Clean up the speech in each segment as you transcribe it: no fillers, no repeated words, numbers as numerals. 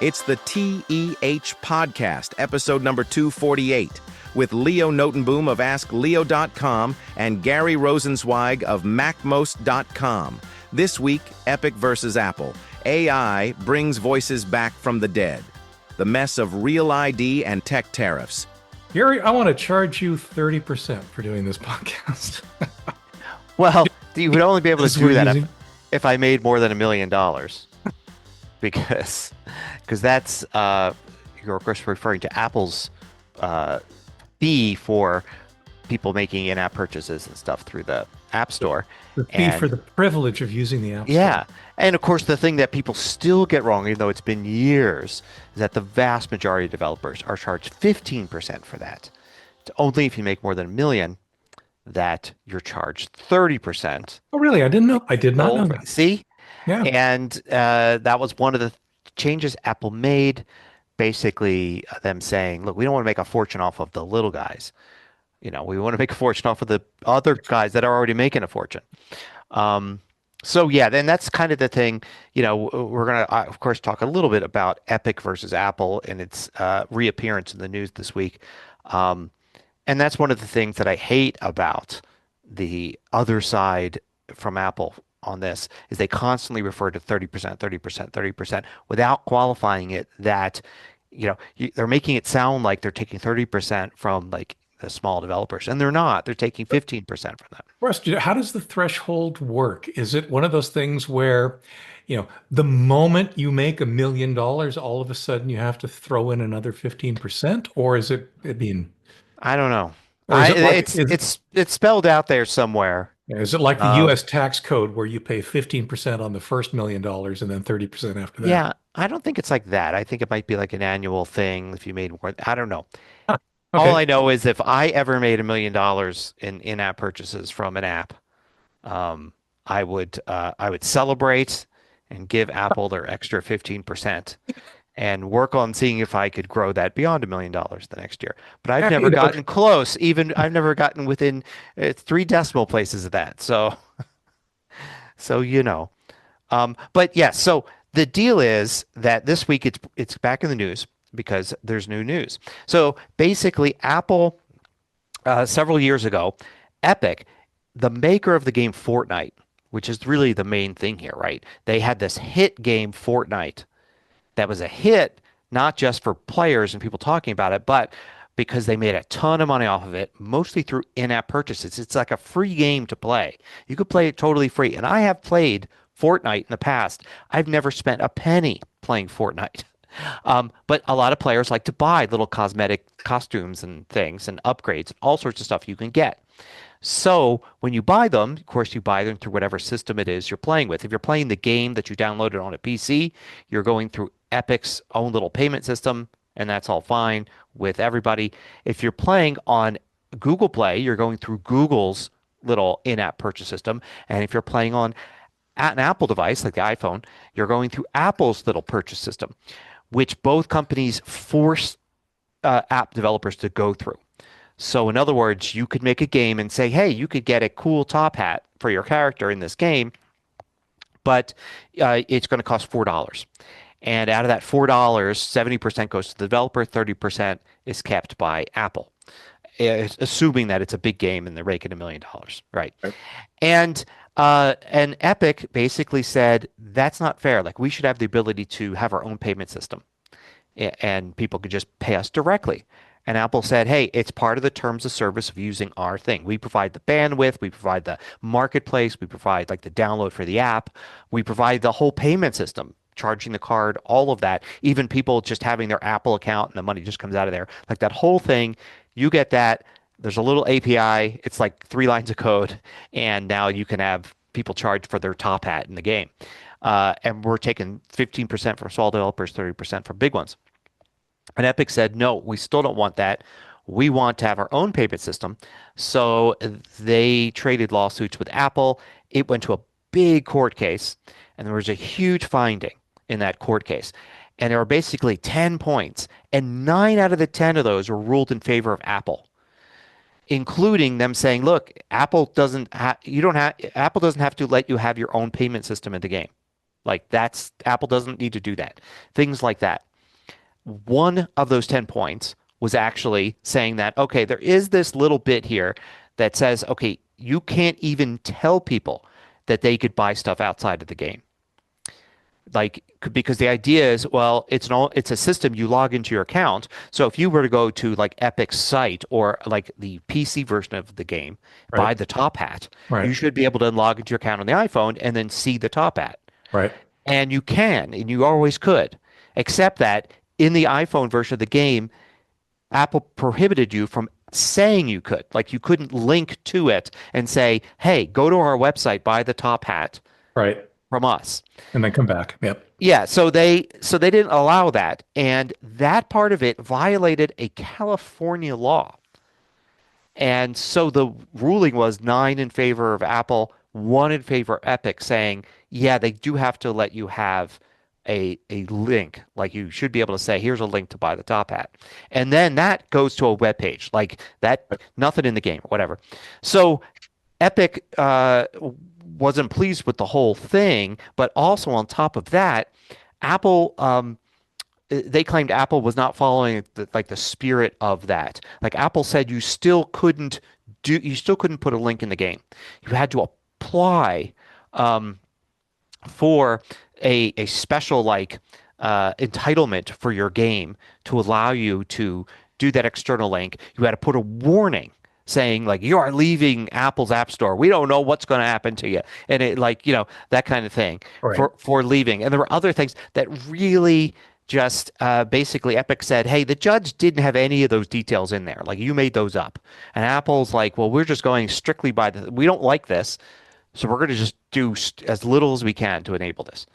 It's the TEH Podcast, episode number 248, with Leo Notenboom of AskLeo.com and Gary Rosenzweig of MacMost.com. This week, Epic versus Apple. AI brings voices back from the dead. The mess of RealID and tech tariffs. Gary, I want to charge you 30% for doing this podcast. Well, you would only be able to do that if I made more than $1 million. because that's, you're of course referring to Apple's fee for people making in-app purchases and stuff through the App Store. The fee for the privilege of using the App Store. Yeah. And of course, the thing that people still get wrong, even though it's been years, is that the vast majority of developers are charged 15% for that. It's only if you make more than $1 million that you're charged 30%. Oh, really? I didn't know. I did not know that. See? Yeah. And that was one of the changes Apple made, basically them saying, look, we don't want to make a fortune off of the little guys. You know, we want to make a fortune off of the other guys that are already making a fortune. So yeah, then that's kind of the thing. You know, we're going to, of course, talk a little bit about Epic versus Apple and its reappearance in the news this week. And that's one of the things that I hate about the other side from Apple on this, is they constantly refer to 30%, 30%, 30% without qualifying it, that, you know, they're making it sound like they're taking 30% from like the small developers, and they're not. They're taking 15% from them. First, how does the threshold work? Is it one of those things where, you know, the moment you make $1 million, all of a sudden you have to throw in another 15%, or is it? I mean, I don't know. It's spelled out there somewhere. Is it like the U.S. tax code where you pay 15% on the first $1 million and then 30% after that? Yeah, I don't think it's like that. I think it might be like an annual thing if you made more. I don't know. Huh. Okay. All I know is if I ever made $1 million in in-app purchases from an app, I would celebrate and give Apple their extra 15% and work on seeing if I could grow that beyond $1 million the next year. But I've never gotten close. Even I've never gotten within 3 decimal places of that. So you know. But yeah, so the deal is that this week it's back in the news because there's new news. So basically, Apple, several years ago, Epic, the maker of the game Fortnite, which is really the main thing here, right? They had this hit game Fortnite that was a hit, not just for players and people talking about it, but because they made a ton of money off of it, mostly through in-app purchases. It's like a free game to play. You could play it totally free. And I have played Fortnite in the past. I've never spent a penny playing Fortnite. But a lot of players like to buy little cosmetic costumes and things and upgrades, all sorts of stuff you can get. So when you buy them, of course, you buy them through whatever system it is you're playing with. If you're playing the game that you downloaded on a PC, you're going through Epic's own little payment system, and that's all fine with everybody. If you're playing on Google Play, you're going through Google's little in-app purchase system. And if you're playing on an Apple device, like the iPhone, you're going through Apple's little purchase system, which both companies force app developers to go through. So in other words, you could make a game and say, hey, you could get a cool top hat for your character in this game, but it's going to cost $4. And out of that $4, 70% goes to the developer, 30% is kept by Apple, assuming that it's a big game and they're making $1 million, right? And Epic basically said, that's not fair. Like, we should have the ability to have our own payment system, and people could just pay us directly. And Apple said, hey, it's part of the terms of service of using our thing. We provide the bandwidth, we provide the marketplace, we provide like the download for the app, we provide the whole payment system, charging the card, all of that, even people just having their Apple account and the money just comes out of there. Like that whole thing, you get that. There's a little API. It's like 3 lines of code. And now you can have people charge for their top hat in the game. And we're taking 15% from small developers, 30% from big ones. And Epic said, no, we still don't want that. We want to have our own payment system. So they traded lawsuits with Apple. It went to a big court case, and there was a huge finding in that court case. And there were basically 10 points, and 9 out of the 10 of those were ruled in favor of Apple, including them saying, look, Apple doesn't have to let you have your own payment system in the game. Like, Apple doesn't need to do that. Things like that. one of those 10 points was actually saying that, okay, there is this little bit here that says, okay, you can't even tell people that they could buy stuff outside of the game. Like, because the idea is, well, it's a system, you log into your account. So if you were to go to like Epic's site or like the PC version of the game, buy Right. the top hat, you Right. should be able to log into your account on the iPhone and then see the top hat. Right. And you can, and you always could, except that in the iPhone version of the game, Apple prohibited you from saying you could. Like you couldn't link to it and say, hey, go to our website, buy the top hat Right. from us. And then come back. Yep. Yeah, so they didn't allow that, and that part of it violated a California law. And so the ruling was 9 in favor of Apple, 1 in favor of Epic, saying, yeah, they do have to let you have a link. Like you should be able to say, here's a link to buy the top hat. And then that goes to a web page, like that, nothing in the game, whatever. So Epic wasn't pleased with the whole thing, but also on top of that, Apple they claimed Apple was not following the spirit of that. Like Apple said, you still couldn't put a link in the game. You had to apply for a special like entitlement for your game to allow you to do that external link. You had to put a warning saying like you are leaving Apple's App Store. We don't know what's going to happen to you, and it like that kind of thing Right. for leaving. And there were other things that really just basically Epic said, hey, the judge didn't have any of those details in there. Like you made those up, and Apple's like, well, we're just going strictly by we don't like this, so we're going to just do as little as we can to enable this.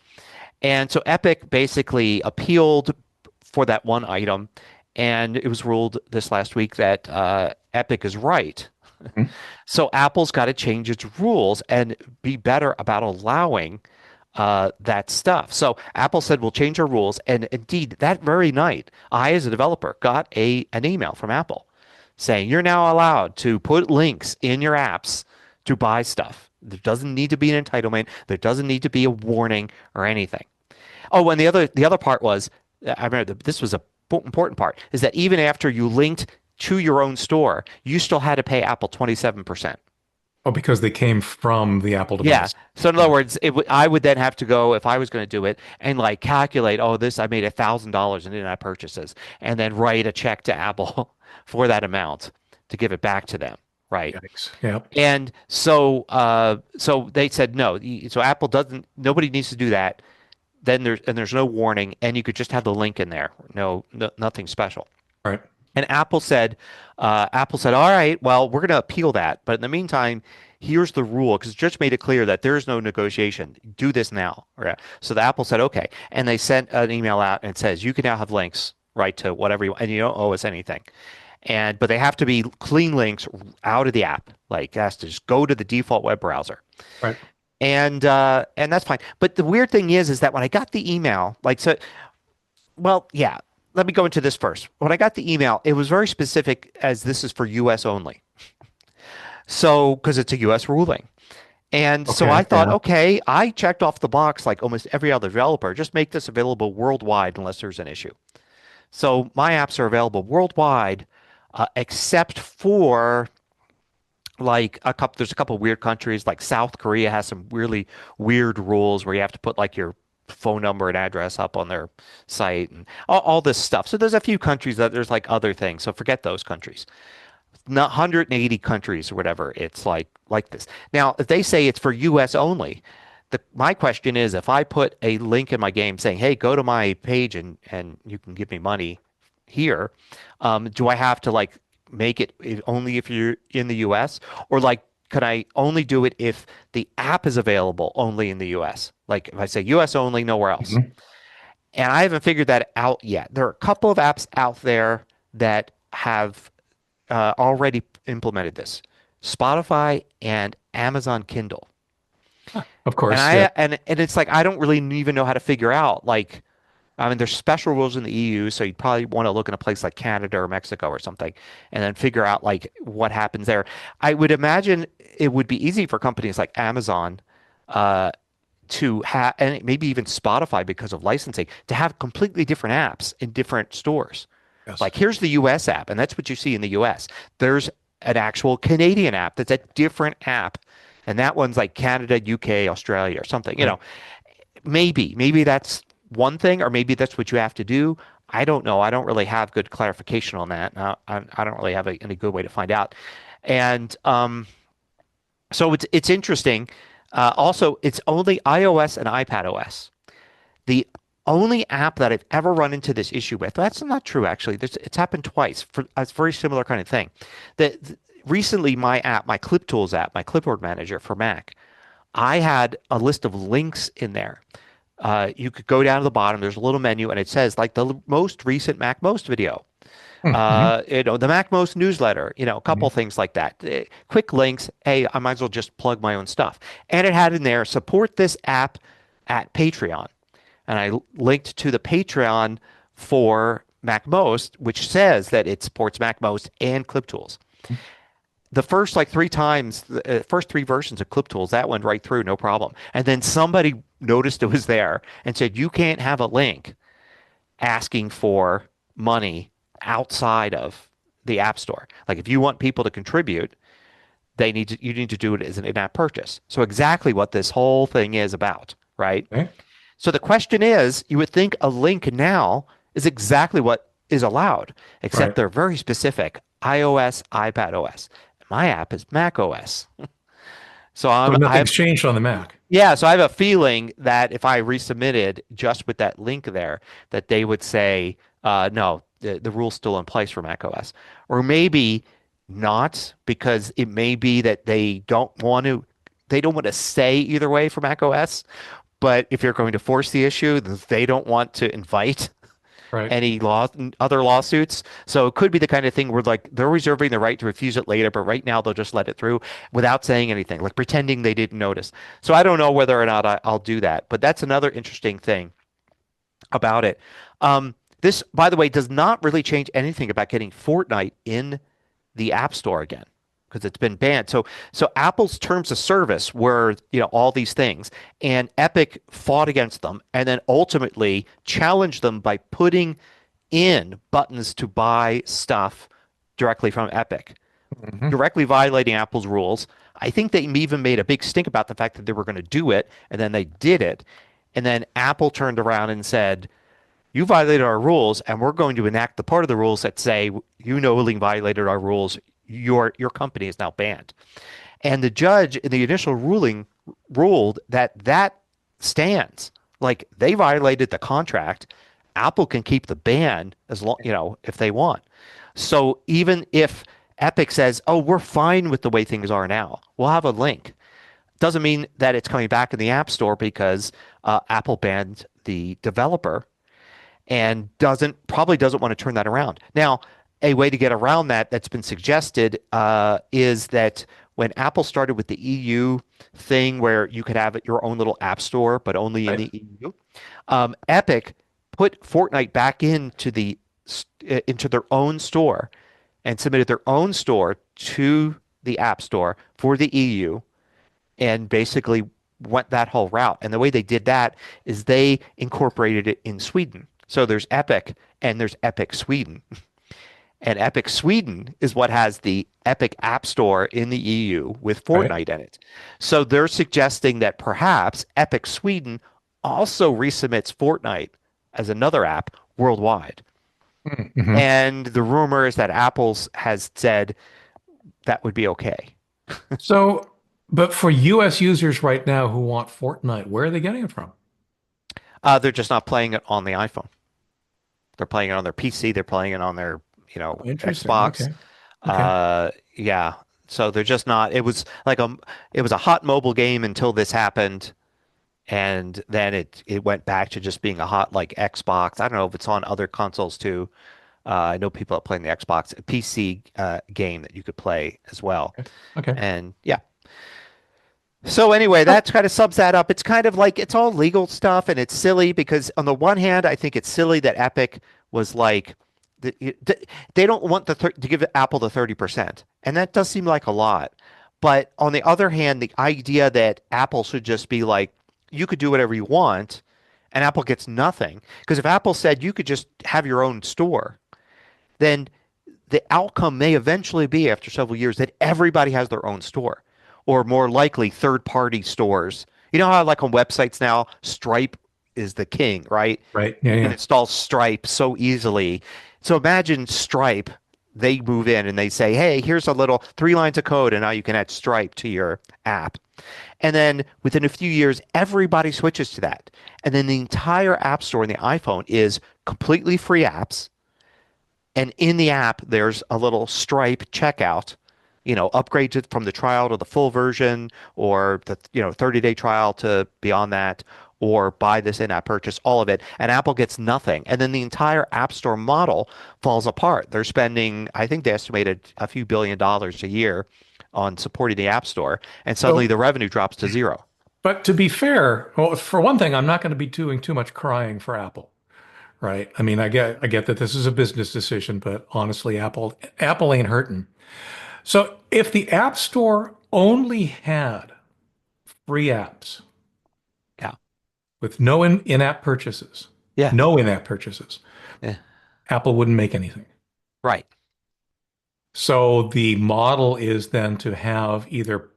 And so Epic basically appealed for that one item, and it was ruled this last week that Epic is right. Mhm. So Apple's got to change its rules and be better about allowing that stuff. So Apple said we'll change our rules, and indeed, that very night, I, as a developer, got an email from Apple saying you're now allowed to put links in your apps to buy stuff. There doesn't need to be an entitlement. There doesn't need to be a warning or anything. Oh, and the other part was, I remember this was a important part, is that even after you linked to your own store, you still had to pay Apple 27%. Oh, because they came from the Apple Yeah. device. So in other words, I would then have to go if I was going to do it and like calculate, oh, I made $1,000 in in-app purchases, and then write a check to Apple for that amount to give it back to them, right? Yikes. Yep. And so they said no. So Apple doesn't. Nobody needs to do that. Then there's no warning, and you could just have the link in there. No, nothing special. Right. And Apple said, all right, well, we're going to appeal that. But in the meantime, here's the rule, because the judge made it clear that there is no negotiation. Do this now. Right? So the Apple said, okay. And they sent an email out and it says, you can now have links, right, to whatever you want, and you don't owe us anything. But they have to be clean links out of the app. Like it has to just go to the default web browser. Right. And that's fine. But the weird thing is that when I got the email, let me go into this first. When I got the email, it was very specific as this is for US only. So, because it's a US ruling. And so Okay, I thought, yeah. okay, I checked off the box like almost every other developer, just make this available worldwide unless there's an issue. So my apps are available worldwide, except for there's a couple weird countries like South Korea has some really weird rules where you have to put like your phone number and address up on their site and all this stuff. So there's a few countries that there's like other things. So forget those countries. Not 180 countries or whatever. It's like this. Now, if they say it's for US only, my question is if I put a link in my game saying, hey, go to my page and you can give me money here, do I have to like make it only if you're in the US, or like could I only do it if the app is available only in the US? Like if I say US only, nowhere else. Mhm. And I haven't figured that out yet. There are a couple of apps out there that have already implemented this. Spotify and Amazon Kindle. Of course. And Yeah. and it's like I don't really even know how to figure out like I mean, there's special rules in the EU, so you'd probably want to look in a place like Canada or Mexico or something, and then figure out like what happens there. I would imagine it would be easy for companies like Amazon to have, and maybe even Spotify because of licensing, to have completely different apps in different stores. Yes. Like here's the US app, and that's what you see in the US. There's an actual Canadian app that's a different app. And that one's like Canada, UK, Australia, or something. You know, maybe that's one thing, or maybe that's what you have to do. I don't know. I don't really have good clarification on that. I don't really have any good way to find out. And so it's interesting. Also, it's only iOS and iPadOS. The only app that I've ever run into this issue with, that's not true actually. It's happened twice for a very similar kind of thing. Recently, my app, my ClipTools app, my clipboard manager for Mac, I had a list of links in there. You could go down to the bottom. There's a little menu, and it says like the most recent MacMost video, the MacMost newsletter, a couple things like that. Quick links. Hey, I might as well just plug my own stuff. And it had in there, support this app at Patreon. And I linked to the Patreon for MacMost, which says that it supports MacMost and ClipTools. The first like 3 times, the first 3 versions of ClipTools, that went right through, no problem. And then somebody noticed it was there and said, you can't have a link asking for money outside of the App Store. Like if you want people to contribute, you need to do it as an in-app purchase. So exactly what this whole thing is about, right? Okay. So the question is, you would think a link now is exactly what is allowed, except they're very specific. iOS, iPadOS. My app is macOS. So nothing's changed on the Mac. Yeah, so I have a feeling that if I resubmitted just with that link there, that they would say, no, the rule's still in place for macOS. Or maybe not, because it may be that they don't want to say either way for macOS. But if you're going to force the issue, they don't want to invite any other lawsuits. So it could be the kind of thing where like they're reserving the right to refuse it later, but right now they'll just let it through without saying anything, like pretending they didn't notice. So I don't know whether or not I'll do that. But that's another interesting thing about it. This, by the way, does not really change anything about getting Fortnite in the App Store again, because it's been banned. So Apple's terms of service were, all these things, and Epic fought against them and then ultimately challenged them by putting in buttons to buy stuff directly from Epic, directly violating Apple's rules. I think they even made a big stink about the fact that they were going to do it, and then they did it. And then Apple turned around and said, you violated our rules, and we're going to enact the part of the rules that say, you knowingly violated our rules. Your company is now banned. And the judge in the initial ruling ruled that stands. Like they violated the contract. Apple can keep the ban as long, if they want. So even if Epic says, oh, we're fine with the way things are now, we'll have a link, doesn't mean that it's coming back in the App Store, because Apple banned the developer and probably doesn't want to turn that around. Now, a way to get around that's been suggested is that when Apple started with the EU thing where you could have your own little app store, but only in the EU, Epic put Fortnite back into their own store and submitted their own store to the App Store for the EU, and basically went that whole route. And the way they did that is they incorporated it in Sweden. So there's Epic and there's Epic Sweden. And Epic Sweden is what has the Epic App Store in the EU with Fortnite in it. So they're suggesting that perhaps Epic Sweden also resubmits Fortnite as another app worldwide. Mm-hmm. And the rumor is that Apple's has said that would be okay. So, but for US users right now who want Fortnite, where are they getting it from? They're just not playing it on the iPhone. They're playing it on their PC. They're playing it on their Xbox. Okay. Yeah. So they're just not. It was like it was a hot mobile game until this happened, and then it went back to just being a hot like Xbox. I don't know if it's on other consoles too. I know people are playing the Xbox PC game that you could play as well. Okay. And yeah. So anyway, that kind of sums that up. It's kind of like it's all legal stuff, and it's silly because on the one hand, I think it's silly that Epic was like, they don't want to give Apple the 30%, and that does seem like a lot. But on the other hand, the idea that Apple should just be like, you could do whatever you want, and Apple gets nothing. Because if Apple said you could just have your own store, then the outcome may eventually be after several years that everybody has their own store, or more likely third-party stores. You know how like on websites now, Stripe is the king, right? Right. Yeah, You can yeah. install Stripe so easily. So imagine Stripe, they move in and they say, hey, here's a little 3 lines of code, and now you can add Stripe to your app. And then within a few years, everybody switches to that. And then the entire App Store in the iPhone is completely free apps. And in the app, there's a little Stripe checkout, upgrade it from the trial to the full version, or the 30-day trial to beyond that, or buy this in-app purchase, all of it, and Apple gets nothing. And then the entire App Store model falls apart. They're spending, I think they estimated a few $billions a year on supporting the App Store, and suddenly So, the revenue drops to zero. but to be fair, well, for one thing, I'm not going to be doing too much crying for Apple, right? I mean, I get that this is a business decision, but honestly, Apple ain't hurting. So if the App Store only had free apps Yeah. with no in-app purchases, Yeah. no in-app purchases, Yeah. Apple wouldn't make anything. Right. So the model is then to have either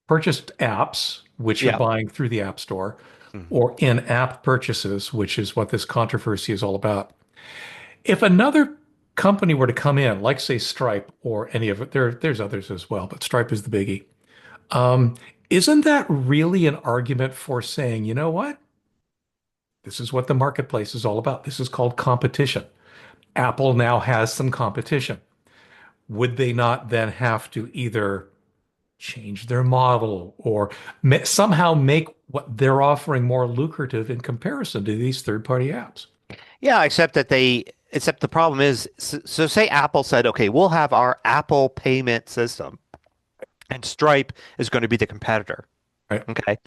purchased apps, which you're Yeah. buying through the App Store, Mhm. or in-app purchases, which is what this controversy is all about. If another company were to come in, like say Stripe or any of it, there's others as well, but Stripe is the biggie. Um, isn't that really an argument for saying, you know what? This is what the marketplace is all about. This is called competition. Apple now has some competition. Would they not then have to either change their model or somehow make what they're offering more lucrative in comparison to these third-party apps? Yeah, except the problem is, so say Apple said, okay, we'll have our Apple payment system, and Stripe is going to be the competitor. Right. Okay.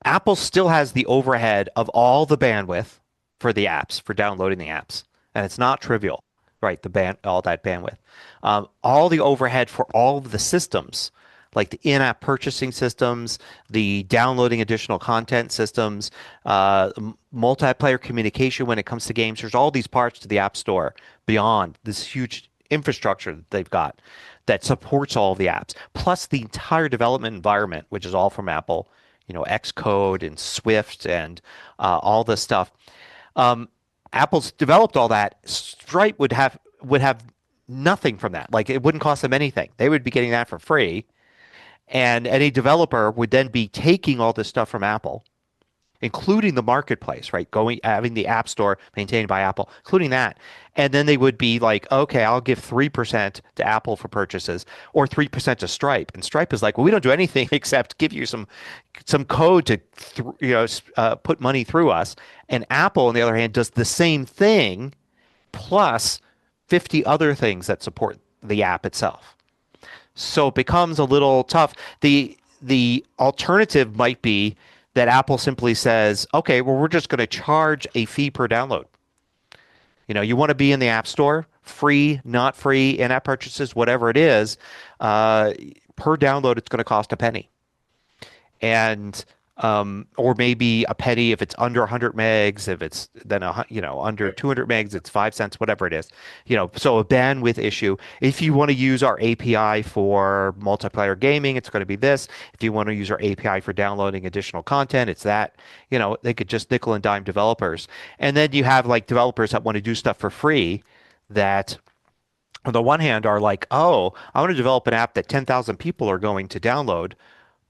Apple still has the overhead of all the bandwidth for the apps, for downloading the apps. And it's not trivial, right? All that bandwidth. All the overhead for all of the systems, like the in-app purchasing systems, the downloading additional content systems, multiplayer communication when it comes to games. There's all these parts to the App Store beyond this huge infrastructure that they've got that supports all of the apps, plus the entire development environment, which is all from Apple, Xcode and Swift and all this stuff. Apple's developed all that. Stripe would have nothing from that. Like it wouldn't cost them anything. They would be getting that for free. And any developer would then be taking all this stuff from Apple, including the marketplace, right? Having the App Store maintained by Apple, including that. And then they would be like, okay, I'll give 3% to Apple for purchases, or 3% to Stripe. And Stripe is like, well, we don't do anything except give you some code to put money through us. And Apple, on the other hand, does the same thing plus 50 other things that support the app itself. So it becomes a little tough. The alternative might be that Apple simply says, okay, well, we're just going to charge a fee per download. You want to be in the App Store, free, not free, in-app purchases, whatever it is, per download, it's going to cost a penny. And or maybe a penny if it's under 100 megs, if it's then under 200 megs, it's 5 cents, whatever it is. So a bandwidth issue. If you want to use our API for multiplayer gaming, it's going to be this. If you want to use our API for downloading additional content, it's that. They could just nickel and dime developers. And then you have like developers that want to do stuff for free that on the one hand are like, oh, I want to develop an app that 10,000 people are going to download.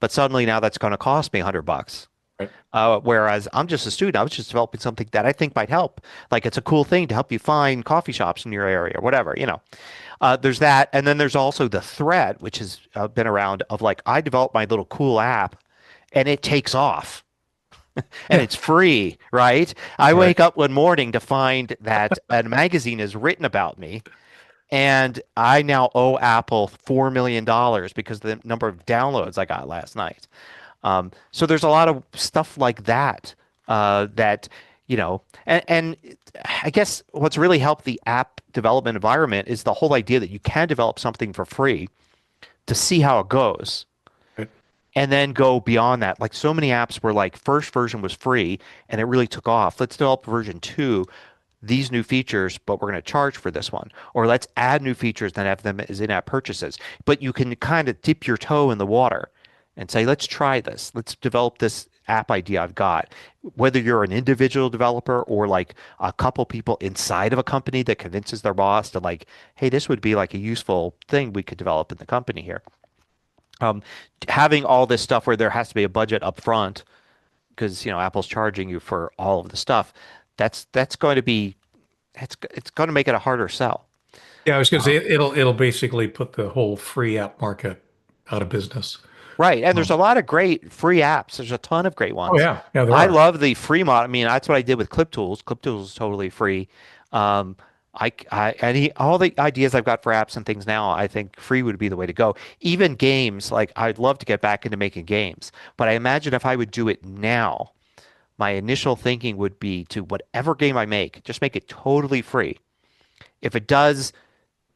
But suddenly now that's going to cost me $100. Right. Whereas I'm just a student, I was just developing something that I think might help. Like it's a cool thing to help you find coffee shops in your area or whatever, There's that. And then there's also the threat, which has been around of like, I developed my little cool app and it takes off and it's free, right? I wake up one morning to find that a magazine has written about me. And I now owe Apple $4 million because of the number of downloads I got last night. So there's a lot of stuff like that and I guess what's really helped the app development environment is the whole idea that you can develop something for free to see how it goes. Right. and then go beyond that. Like so many apps were like first version was free and it really took off. Let's develop version 2, these new features, but we're going to charge for this one. Or let's add new features and have them as in-app purchases. But you can kind of dip your toe in the water and say, let's try this. Let's develop this app idea I've got. Whether you're an individual developer or like a couple people inside of a company that convinces their boss to like, hey, this would be like a useful thing we could develop in the company here. Um, Having all this stuff where there has to be a budget up front because Apple's charging you for all of the stuff. That's going to be it's going to make it a harder sell. Yeah, I was going to say Um, it'll basically put the whole free app market out of business. right, and there's Um, a lot of great free apps. There's a ton of great oh ones. yeah, yeah, there I are. love the free mod. I mean, that's what I did with ClipTools. ClipTools is totally free. Um, all the ideas I've got for apps and things now, I think free would be the way to go. Even games, like I'd love to get back into making games, but I imagine if I would do it now, my initial thinking would be to whatever game I make, just make it totally free. If it does,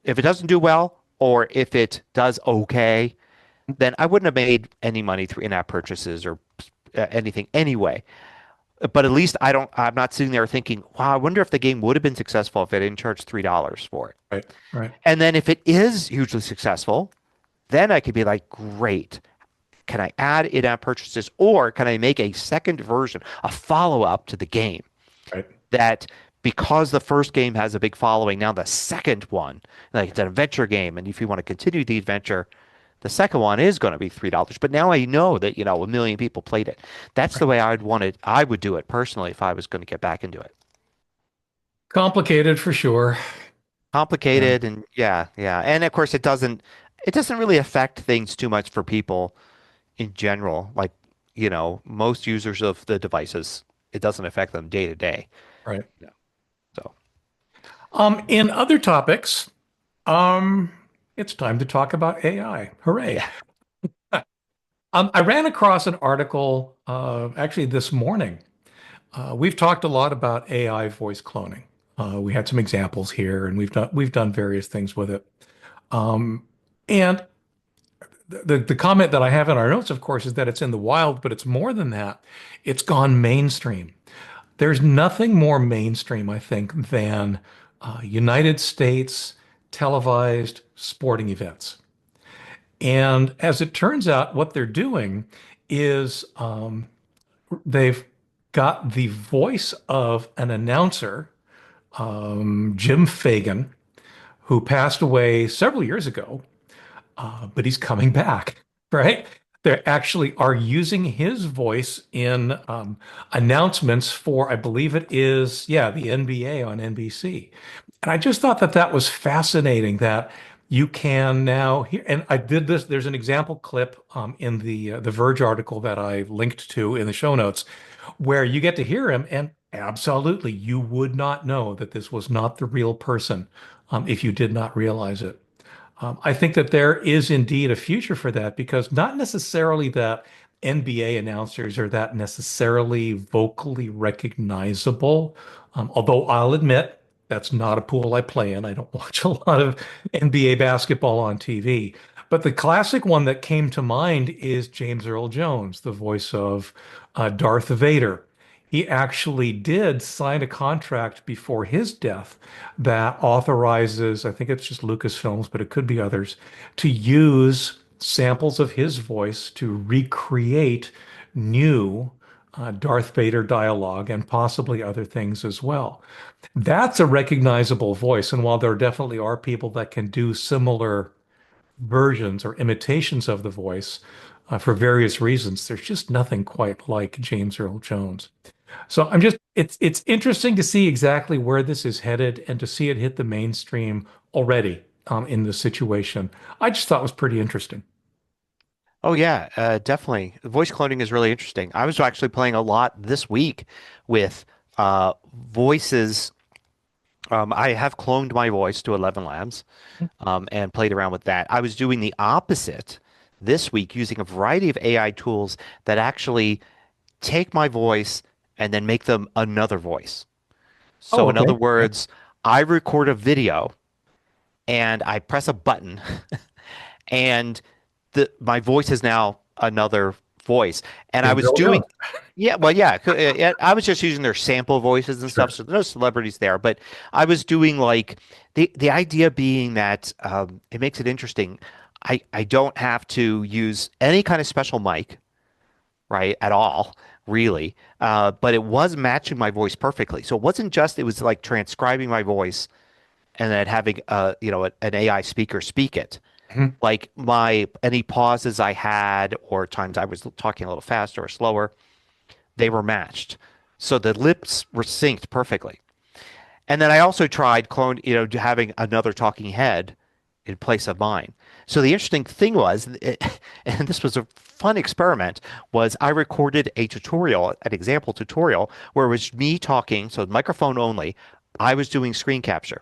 if it doesn't do well, or if it does okay, then I wouldn't have made any money through in-app purchases or anything anyway. But at least I'm not sitting there thinking, wow, I wonder if the game would have been successful if I didn't charge $3 for it. Right, right. And then if it is hugely successful, then I could be like, great. Can I add in-app purchases or can I make a second version, a follow-up to the game Right. that because the first game has a big following, now the second one, like it's an adventure game, and if you want to continue the adventure, the second one is going to be $3. But now I know that, 1 million people played it. That's the way I would do it personally if I was going to get back into it. Complicated for sure. Yeah. Complicated and yeah, yeah. And of course it doesn't really affect things too much for people in general. Like, most users of the devices, it doesn't affect them day to day. Right. Yeah. So, In other topics, um, it's time to talk about AI. Hooray. yeah. I ran across an article actually this morning. We've talked a lot about AI voice cloning. We had some examples here, and we've done various things with it. Um, and the comment that I have in our notes, of course, is that it's in the wild, but it's more than that. It's gone mainstream. There's nothing more mainstream, I think, than United States televised sporting events. And as it turns out, what they're doing is they've got the voice of an announcer, Jim Fagen, who passed away several years ago, but he's coming back, right? They actually are using his voice in announcements for, I believe it is, yeah, the NBA on NBC. And I just thought that that was fascinating that you can now hear, and I did this, there's an example clip in the Verge article that I linked to in the show notes where you get to hear him, and absolutely, you would not know that this was not the real person if you did not realize it. I think that there is indeed a future for that because not necessarily that NBA announcers are that necessarily vocally recognizable. Although I'll admit that's not a pool I play in. I don't watch a lot of NBA basketball on TV. But the classic one that came to mind is James Earl Jones, the voice of Darth Vader. He actually did sign a contract before his death that authorizes, I think it's just Lucasfilms, but it could be others, to use samples of his voice to recreate new Darth Vader dialogue and possibly other things as well. That's a recognizable voice. And while there definitely are people that can do similar versions or imitations of the voice for various reasons, there's just nothing quite like James Earl Jones. So it's interesting to see exactly where this is headed and to see it hit the mainstream already in this situation. I just thought was pretty interesting. Oh yeah, definitely. Voice cloning is really interesting. I was actually playing a lot this week with voices. I have cloned my voice to 11 Labs and played around with that. I was doing the opposite this week using a variety of AI tools that actually take my voice and then make them another voice. Oh, So in other okay. Yeah. words, I record a video and I press a button and my voice is now another voice. And I Is was Earl doing, Jones. yeah, well, yeah, I was just using their sample voices and stuff, Sure. so there's no celebrities there. But I was doing like the idea being that it makes it interesting. I don't have to use any kind of special mic, right, at all, really. But it was matching my voice perfectly. So it wasn't just, it was like transcribing my voice and then having an AI speaker speak it. Mhm. Like my any pauses I had or times I was talking a little faster or slower, they were matched. So the lips were synced perfectly. And then I also tried having another talking head in place of mine. So the interesting thing was, and this was a fun experiment, was I recorded a tutorial, an example tutorial, where it was me talking, so microphone only. I was doing screen capture.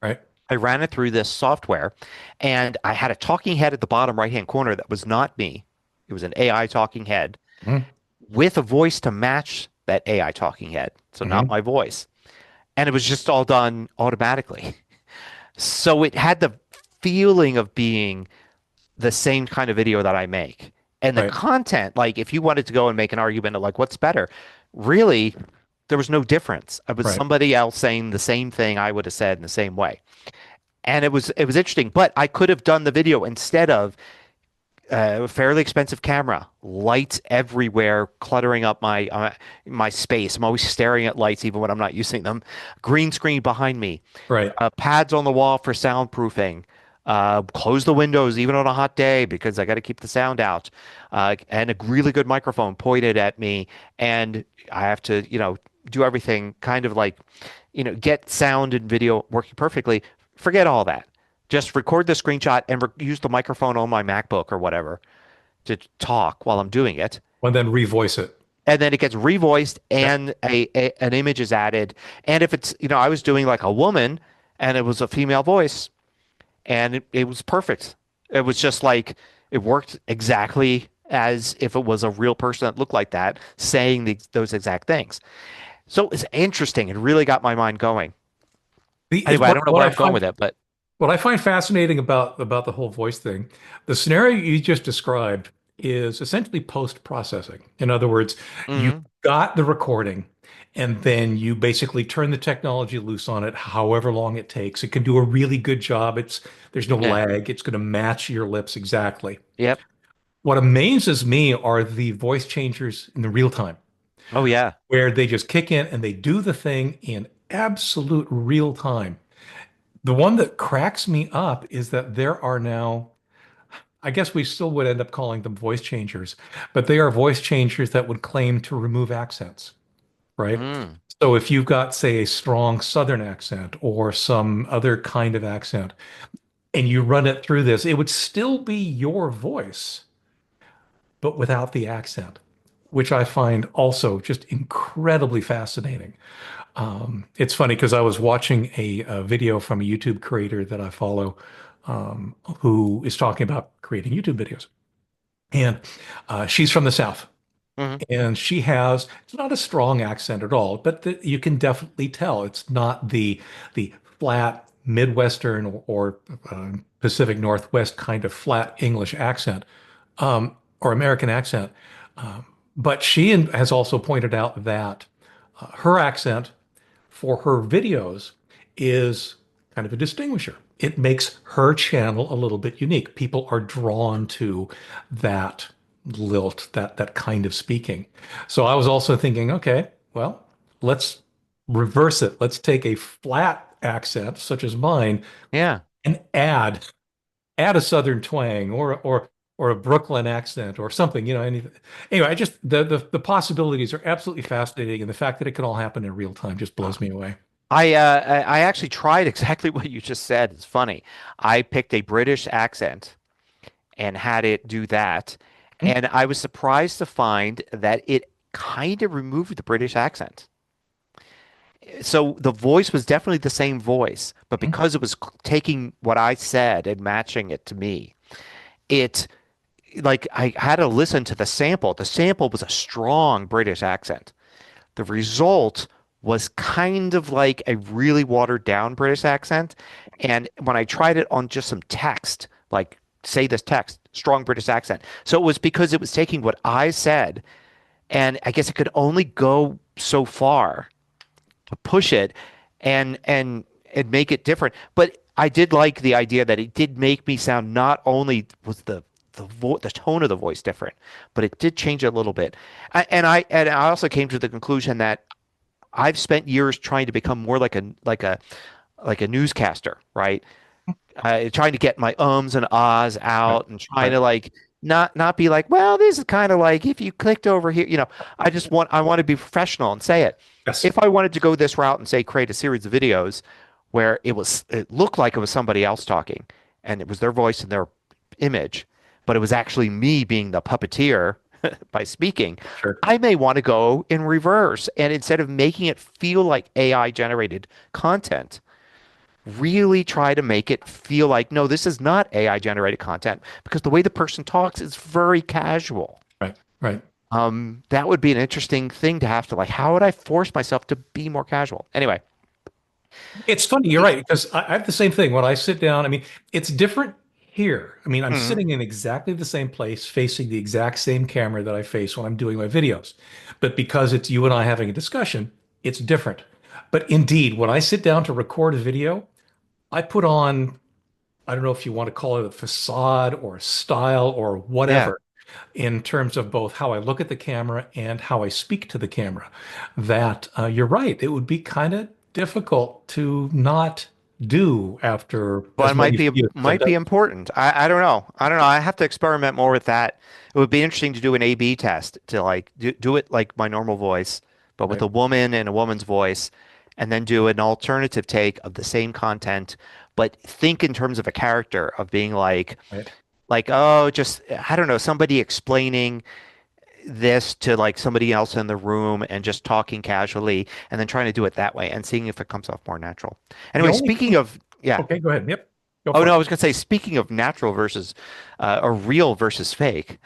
Right. I ran it through this software, and I had a talking head at the bottom right-hand corner that was not me. It was an AI talking head Mhm. with a voice to match that AI talking head, so not Mhm. my voice. And it was just all done automatically. So it had the feeling of being the same kind of video that I make. And the Right. content, like if you wanted to go and make an argument of like what's better, really there was no difference. It was Right. somebody else saying the same thing I would have said in the same way. And it was interesting, but I could have done the video instead of a fairly expensive camera, lights everywhere, cluttering up my space. I'm always staring at lights even when I'm not using them. Green screen behind me, Right. pads on the wall for soundproofing. Close the windows even on a hot day because I got to keep the sound out. And a really good microphone pointed at me, and I have to, do everything kind of like, get sound and video working perfectly. Forget all that. Just record the screenshot and use the microphone on my MacBook or whatever to talk while I'm doing it. And then revoice it. And then it gets revoiced Yep. and an image is added. And if it's, I was doing like a woman and it was a female voice and it was perfect. It was just like it worked exactly as if it was a real person that looked like that saying those exact things. So it's interesting. It really got my mind going. Anyway, I don't know What where I I'm going find with it, but what I find fascinating about the whole voice thing, the scenario you just described is essentially post-processing. In other words, you mhm. got the recording and then you basically turn the technology loose on it, however long it takes. It can do a really good job. There's no Yeah. lag. It's going to match your lips exactly. Yep. What amazes me are the voice changers in the real time, Oh yeah. where they just kick in and they do the thing in absolute real time. The one that cracks me up is that there are now, I guess we still would end up calling them voice changers, but they are voice changers that would claim to remove accents, right? Mm. So if you've got, say, a strong Southern accent or some other kind of accent, and you run it through this, it would still be your voice, but without the accent, which I find also just incredibly fascinating. It's funny because I was watching a video from a YouTube creator that I follow, who is talking about creating YouTube videos. And she's from the South. Hmm. And it's not a strong accent at all, but you can definitely tell it's not the flat Midwestern or Pacific Northwest kind of flat English accent, or American accent. Um, but has also pointed out that her accent for her videos is kind of a distinguisher. It makes her channel a little bit unique. People are drawn to that lilt, that kind of speaking. So I was also thinking, okay, well, let's reverse it. Let's take a flat accent such as mine Yeah. and add a Southern twang or a Brooklyn accent or something, anything. Anyway, I just the possibilities are absolutely fascinating, and the fact that it can all happen in real time just blows me away. I actually tried exactly what you just said. It's funny. I picked a British accent and had it do that, Hmm. and I was surprised to find that it kind of removed the British accent. So the voice was definitely the same voice, but Hmm. because it was taking what I said and matching it to me, it like I had to listen to the sample. The sample was a strong British accent. The result was kind of like a really watered down British accent. And when I tried it on just some text, like say this text, strong British accent. So it was because it was taking what I said, and I guess it could only go so far to push it and make it different. But I did like the idea that it did make me sound, not only was the tone of the voice different, but it did change a little bit. And I also came to the conclusion that I've spent years trying to become more like a newscaster, right? Trying to get my ums and ahs Right. out and trying Right. to like not be like, well, this is kind of like if you clicked over here, I want to be professional and say it. Yes. If I wanted to go this route and say create a series of videos where it looked like it was somebody else talking and it was their voice and their image, but it was actually me being the puppeteer by speaking, Sure. I may want to go in reverse and instead of making it feel like AI generated content, really try to make it feel like, no, this is not AI generated content because the way the person talks is very casual. Right. Right. That would be an interesting thing to have to like, how would I force myself to be more casual? Anyway, It's funny, you're right, because I have the same thing. When I sit down, I mean, it's different here. I mean, I'm mhm, sitting in exactly the same place, facing the exact same camera that I face when I'm doing my videos. But because it's you and I having a discussion, it's different. But indeed, when I sit down to record a video, I put on, I don't know if you want to call it a facade or a style or yeah. whatever, in terms of both how I look at the camera and how I speak to the camera. That you're right, it would be kind of difficult to not do after Well, as it many videos as I've might done. be important. I don't know. I don't know. I have to experiment more with that. It would be interesting to do an A/B test to like do it like my normal voice, but with Right, a woman and a woman's voice, and then do an alternative take of the same content, but think in terms of a character of being right. like oh, just I don't know, somebody explaining this to like somebody else in the room and just talking casually, and then trying to do it that way and seeing if it comes off more natural. The Anyway, only speaking thing, of yeah. okay, go ahead. Yep, go Oh for no, it. I was gonna say, speaking of natural versus or real versus fake.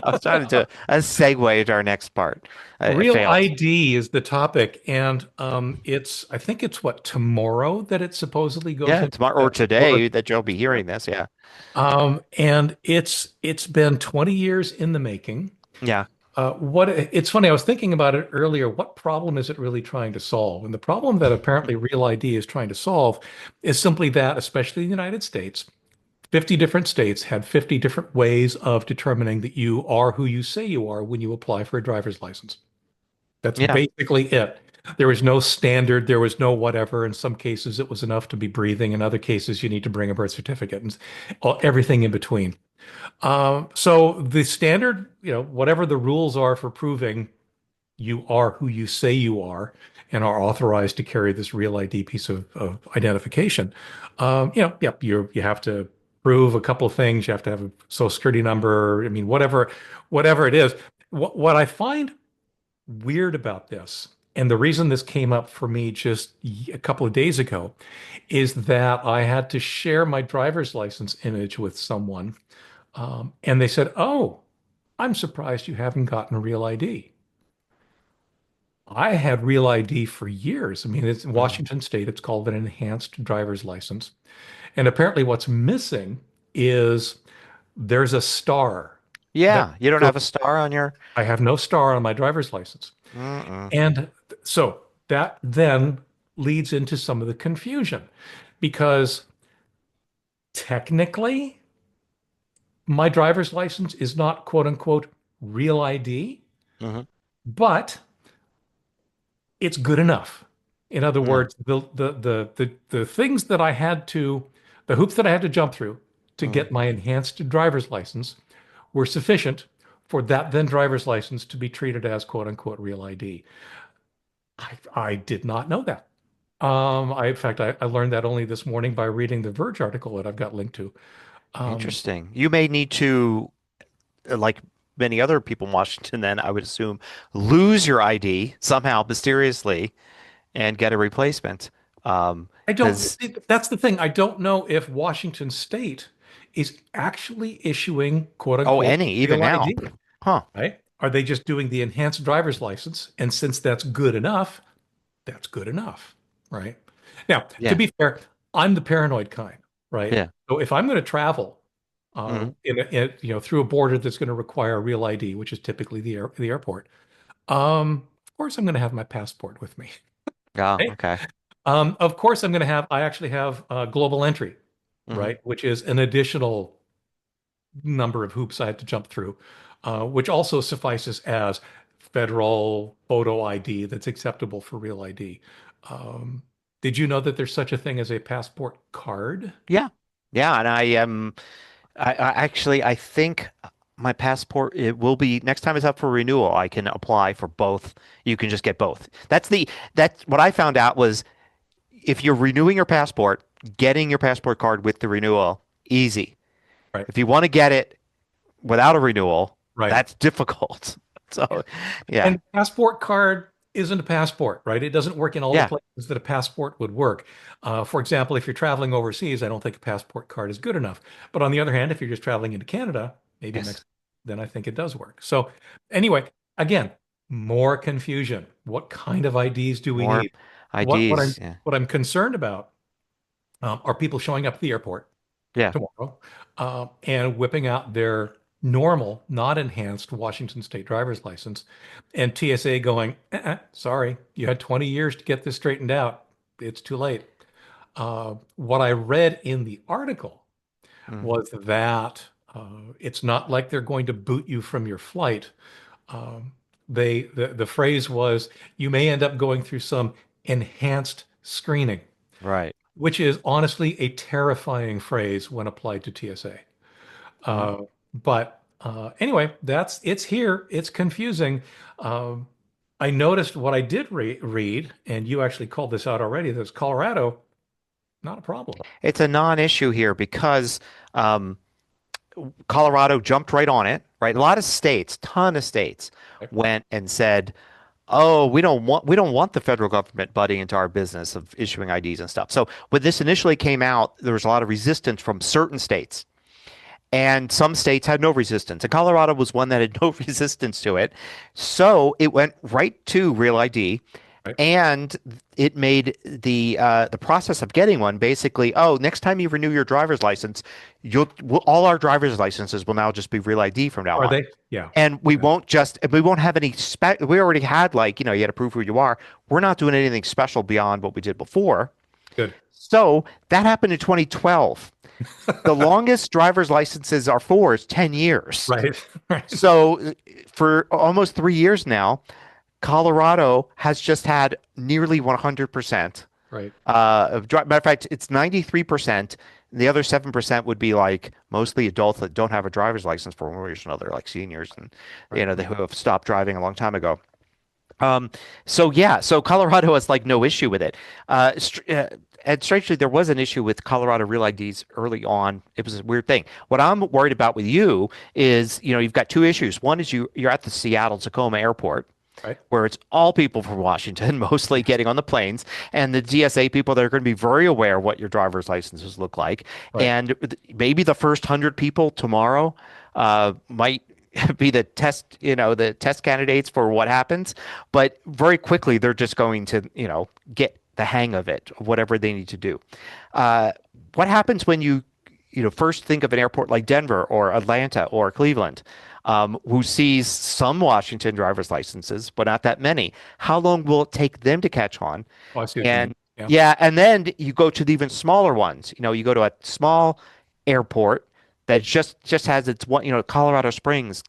I was trying to do a segue to our next part. It Real failed. ID is the topic, and I think it's what, tomorrow that it supposedly goes Yeah, into tomorrow or effect, or today that you'll be hearing this. Yeah, and it's been 20 years in the making. yeah, What it's funny, I was thinking about it earlier. What problem is it really trying to solve? And the problem that apparently Real ID is trying to solve is simply that, especially in the United States, 50 different states had 50 different ways of determining that you are who you say you are when you apply for a driver's license. That's yeah, basically it. There was no standard, there was no whatever. In some cases, it was enough to be breathing. In other cases, you need to bring a birth certificate and everything in between. So the standard, whatever the rules are for proving you are who you say you are and are authorized to carry this real ID piece of identification, yep, you have to prove a couple of things. You have to have a social security number. I mean, whatever it is. What I find weird about this, and the reason this came up for me just a couple of days ago, is that I had to share my driver's license image with someone, and they said, "Oh, I'm surprised you haven't gotten a real ID." I had real ID for years. I mean, it's in mm. Washington State. It's called an enhanced driver's license. And apparently, what's missing is there's a star that Yeah. You don't so have a star on your. I have no star on my driver's license. Mm-mm. And so that then leads into some of the confusion because technically, my driver's license is not quote unquote real ID, Hmm. but it's good enough. In other Yeah. words, the things that I had to, the hoops that I had to jump through to Hmm. get my enhanced driver's license were sufficient for that then driver's license to be treated as quote unquote real ID. I did not know that. In fact, I learned that only this morning by reading the Verge article that I've got linked to. Um, Interesting. You may need to, like many other people in Washington, then I would assume, lose your ID somehow mysteriously and get a replacement. I don't, Because that's the thing. I don't know if Washington State is actually issuing quote oh, unquote any even real now, ID, huh? right? Are they just doing the enhanced driver's license? And since that's good enough, right? Now, to Yeah, be fair, I'm the paranoid kind, right? yeah. So if I'm going to travel, Mhm. through a border that's going to require real ID, which is typically the airport. Of course, I'm going to have my passport with me. Oh, Right? okay. Of course, I actually have global entry, Hmm. right? Which is an additional number of hoops I have to jump through, which also suffices as federal photo ID that's acceptable for real ID. Um, did you know that there's such a thing as a passport card? Yeah. Yeah, and I actually I think my passport it will be next time it's up for renewal. I can apply for both. You can just get both. That's what I found out was if you're renewing your passport, getting your passport card with the renewal, easy. Right. If you want to get it without a renewal, Right. that's difficult. Yeah. So, yeah. And passport card isn't a passport, right? It doesn't work in all the Yeah. places that a passport would work. For example, if you're traveling overseas, I don't think a passport card is good enough. But on the other hand, if you're just traveling into Canada, maybe Yes. Mexico, then I think it does work. So anyway, again, more confusion. What kind of IDs do we More need? What I'm IDs. Yeah. what I'm concerned about are people showing up at the airport Yeah. tomorrow and whipping out their normal, not enhanced Washington State driver's license, and TSA going, sorry, you had 20 years to get this straightened out. It's too late. What I read in the article Mm. was that it's not like they're going to boot you from your flight. The phrase was, you may end up going through some enhanced screening, Right. which is honestly a terrifying phrase when applied to TSA. Mm. But anyway, it's here. It's confusing. Um, I noticed what I did read, and you actually called this out already. That Colorado, not a problem. It's a non-issue here because um, Colorado jumped right on it, right? A lot of states, ton of states Okay. went and said, "Oh, we don't want the federal government butting into our business of issuing IDs and stuff." So when this initially came out, there was a lot of resistance from certain states. And some states had no resistance. And Colorado was one that had no resistance to it. So it went right to Real ID, Right. and it made the process of getting one basically, oh, next time you renew your driver's license, all our driver's licenses will now just be Real ID from now Are on. they? Yeah. And Okay. we won't have any we already had like, you had to prove who you are. We're not doing anything special beyond what we did before. Good. So that happened in 2012. The longest driver's licenses are for is 10 years. Right. Right. So for almost 3 years now, Colorado has just had nearly 100%. Right. Matter of fact, it's 93%. The other 7% would be like mostly adults that don't have a driver's license for one reason or another, like seniors and Right. they who have stopped driving a long time ago. So yeah, so Colorado has like no issue with it. And strangely, there was an issue with Colorado Real IDs early on. It was a weird thing. What I'm worried about with you is, you've got two issues. One is you're at the Seattle Tacoma Airport, Right. where it's all people from Washington, mostly getting on the planes, and the GSA people that are going to be very aware what your driver's licenses look like. Right. And maybe the first 100 people tomorrow might be the test candidates for what happens, but very quickly they're just going to, get the hang of it, whatever they need to do. What happens when you first think of an airport like Denver or Atlanta or Cleveland, who sees some Washington driver's licenses, but not that many? How long will it take them to catch on? Oh, I see what you mean. And Yeah. yeah, and then you go to the even smaller ones. You go to a small airport that just has its one, Colorado Springs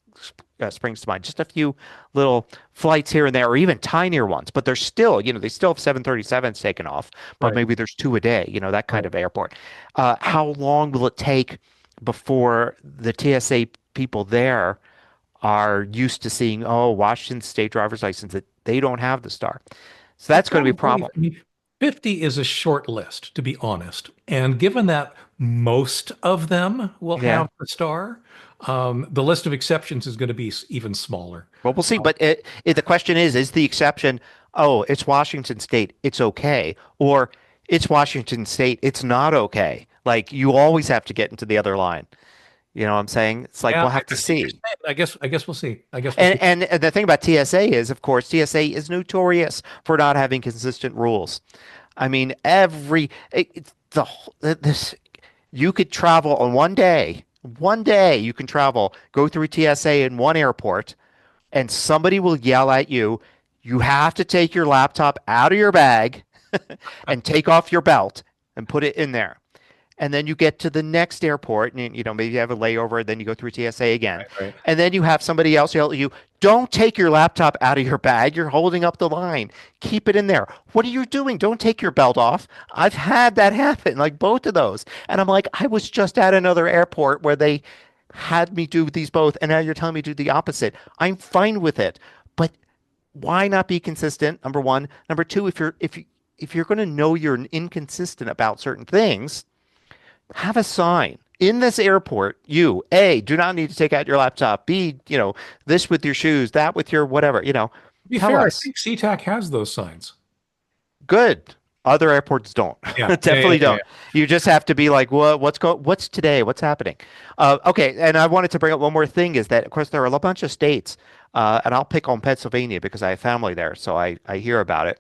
springs to mind. Just a few little flights here and there, or even tinier ones, but they're still, they still have 737s taken off, but Right. maybe there's two a day, that kind Right. of airport. How long will it take before the TSA people there are used to seeing, oh, Washington State driver's license, that they don't have the star? So that's going to be a problem. I mean, 50 is a short list, to be honest. And given that most of them will Yeah. have the star, the list of exceptions is going to be even smaller. Well, we'll see. But the question is the exception, oh, it's Washington State, it's okay, or it's Washington State, it's not okay. Like, you always have to get into the other line. You know what I'm saying? It's like, Yeah, we'll have to see. I guess we'll see. I guess we'll see. And the thing about TSA is, of course, TSA is notorious for not having consistent rules. I mean, you could travel on one day One day you can travel, go through TSA in one airport, and somebody will yell at you, you have to take your laptop out of your bag and take off your belt and put it in there. And then you get to the next airport and maybe you have a layover, then you go through TSA again. Right. And then you have somebody else yell at you, don't take your laptop out of your bag. You're holding up the line. Keep it in there. What are you doing? Don't take your belt off. I've had that happen, like both of those. And I'm like, I was just at another airport where they had me do these both, and now you're telling me to do the opposite. I'm fine with it. But why not be consistent? Number one. Number two, if you're going to know you're inconsistent about certain things, have a sign in this airport. You, A, do not need to take out your laptop. B, this with your shoes, that with your whatever, To be tell fair, I us. think SeaTac has those signs. Good. Other airports don't. Yeah. Definitely Yeah. don't. You just have to be like, what's today? What's happening? Okay. And I wanted to bring up one more thing is that, of course, there are a bunch of states, and I'll pick on Pennsylvania because I have family there. So I hear about it,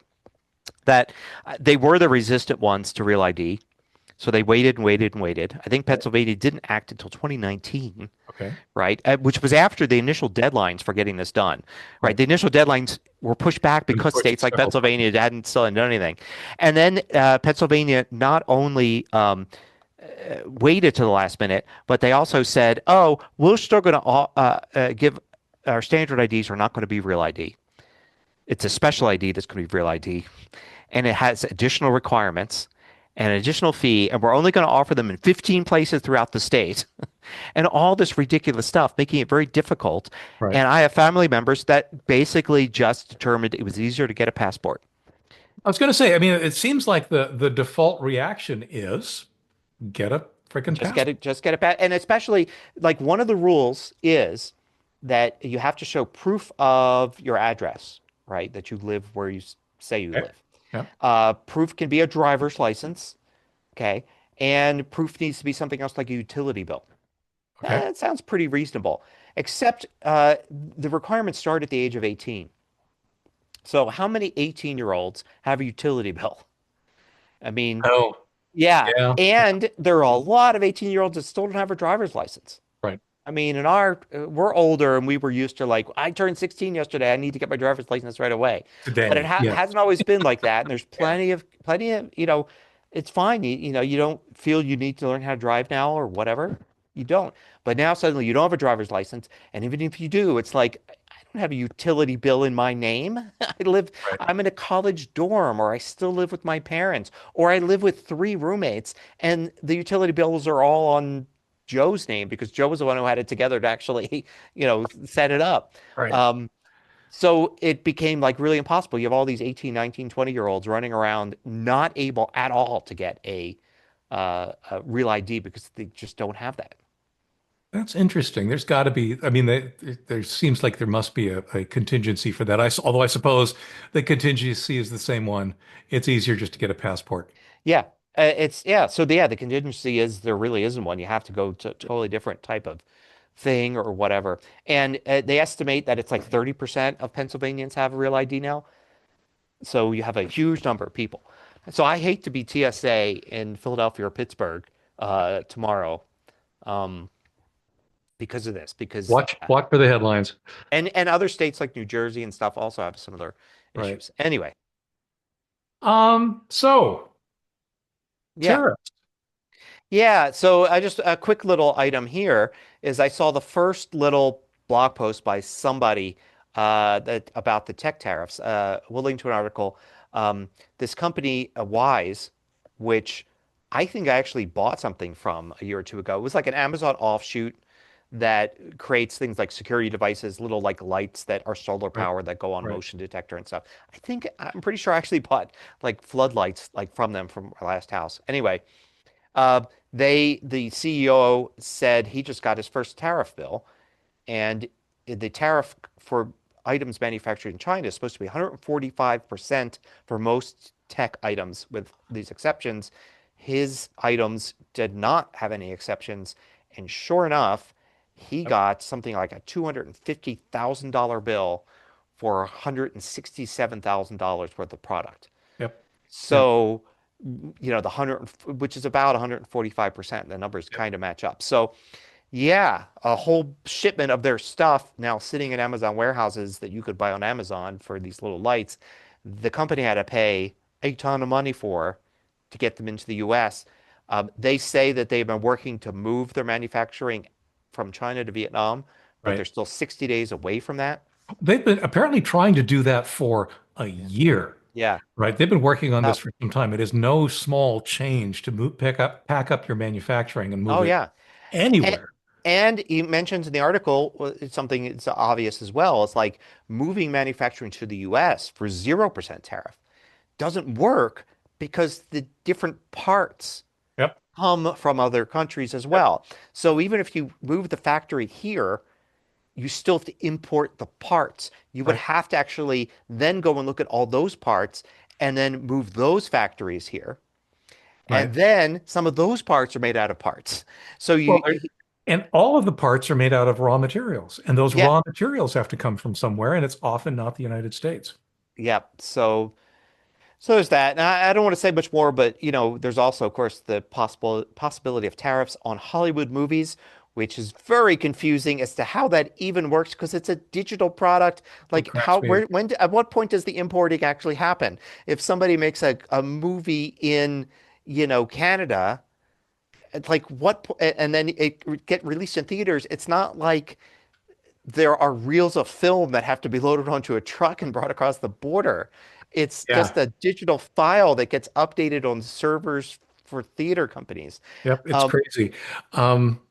that they were the resistant ones to Real ID. So they waited and waited and waited. I think Pennsylvania didn't act until 2019, Okay. right? Which was after the initial deadlines for getting this done, right? The initial deadlines were pushed back because pushed states like several Pennsylvania hadn't still done anything. And then Pennsylvania not only waited to the last minute, but they also said, oh, we're still going to give our standard IDs are not going to be Real ID. It's a special ID that's going to be Real ID. And it has additional requirements and an additional fee, and we're only going to offer them in 15 places throughout the state, and all this ridiculous stuff, making it very difficult. Right. And I have family members that basically just determined it was easier to get a passport. I was going to say, I mean, it seems like the default reaction is get a freaking Just passport. get it, just get it back. And especially, like, one of the rules is that you have to show proof of your address, right? That you live where you say you Okay. live. Yeah. Proof can be a driver's license, okay? And proof needs to be something else like a utility bill. Okay. That sounds pretty reasonable, except the requirements start at the age of 18. So how many 18-year-olds have a utility bill? I mean, Oh, yeah. yeah. And there are a lot of 18-year-olds that still don't have a driver's license. Right. I mean, we're older and we were used to like, I turned 16 yesterday. I need to get my driver's license right away. Today. But it Yeah. hasn't always been like that. And there's plenty of, it's fine. You don't feel you need to learn how to drive now or whatever. You don't. But now suddenly you don't have a driver's license. And even if you do, it's like, I don't have a utility bill in my name. Right. I'm in a college dorm, or I still live with my parents, or I live with 3 roommates, and the utility bills are all on Joe's name because Joe was the one who had it together to actually, set it up. Right. So it became like really impossible. You have all these 18, 19, 20-year-olds running around not able at all to get a Real ID because they just don't have that. That's interesting. There's got to be, I mean, there seems like there must be a contingency for that. Although I suppose the contingency is the same one. It's easier just to get a passport. Yeah. So the contingency is there really isn't one. You have to go to a totally different type of thing or whatever. And they estimate that it's like 30% of Pennsylvanians have a Real ID now. So you have a huge number of people. So I hate to be TSA in Philadelphia or Pittsburgh tomorrow because of this. Because Watch for the headlines. and other states like New Jersey and stuff also have similar Right. issues. Anyway, So yeah. tariffs. Yeah, so I just a quick little item here is I saw the first little blog post by somebody that about the tech tariffs. We'll link to an article. This company, Wise, which I think I actually bought something from a year or two ago. It was like an Amazon offshoot that creates things like security devices, little like lights that are solar Right. powered that go on Right. motion detector and stuff. I'm pretty sure I actually bought like floodlights like from them from our last house. Anyway. Uh, the CEO said he just got his first tariff bill, and the tariff for items manufactured in China is supposed to be 145% for most tech items, with these exceptions. His items did not have any exceptions, and sure enough, he got something like a $250,000 bill for $167,000 worth of product. Yep. So, the 100, which is about 145%. The numbers kind of match up. So Yeah, a whole shipment of their stuff now sitting in Amazon warehouses that you could buy on Amazon for these little lights. The company had to pay a ton of money for to get them into the US. They say that they've been working to move their manufacturing from China to Vietnam, but they're Right. still 60 days away from that. They've been apparently trying to do that for a year, Yeah. right? They've been working on this Uh, for some time. It is no small change to pack up your manufacturing and move oh, it yeah. And, anywhere. and he mentions in the article it's something it's obvious as well. It's like moving manufacturing to the US for 0% tariff doesn't work because the different parts Yep. come from other countries as Yep. well. So even if you move the factory here, you still have to import the parts. You would Right. have to actually then go and look at all those parts and then move those factories here. Right. And then some of those parts are made out of parts. So Well, and all of the parts are made out of raw materials, and those yeah, raw materials have to come from somewhere, and it's often not the United States. yeah. So there's that. And I don't want to say much more, but there's also, of course, the possibility of tariffs on Hollywood movies, which is very confusing as to how that even works because it's a digital product. What Like cracks me up. at what point does the importing actually happen? If somebody makes a movie in, Canada, it's like and then it get released in theaters, it's not like there are reels of film that have to be loaded onto a truck and brought across the border. It's Yeah. just a digital file that gets updated on servers for theater companies. Yep. It's Um, crazy. Um,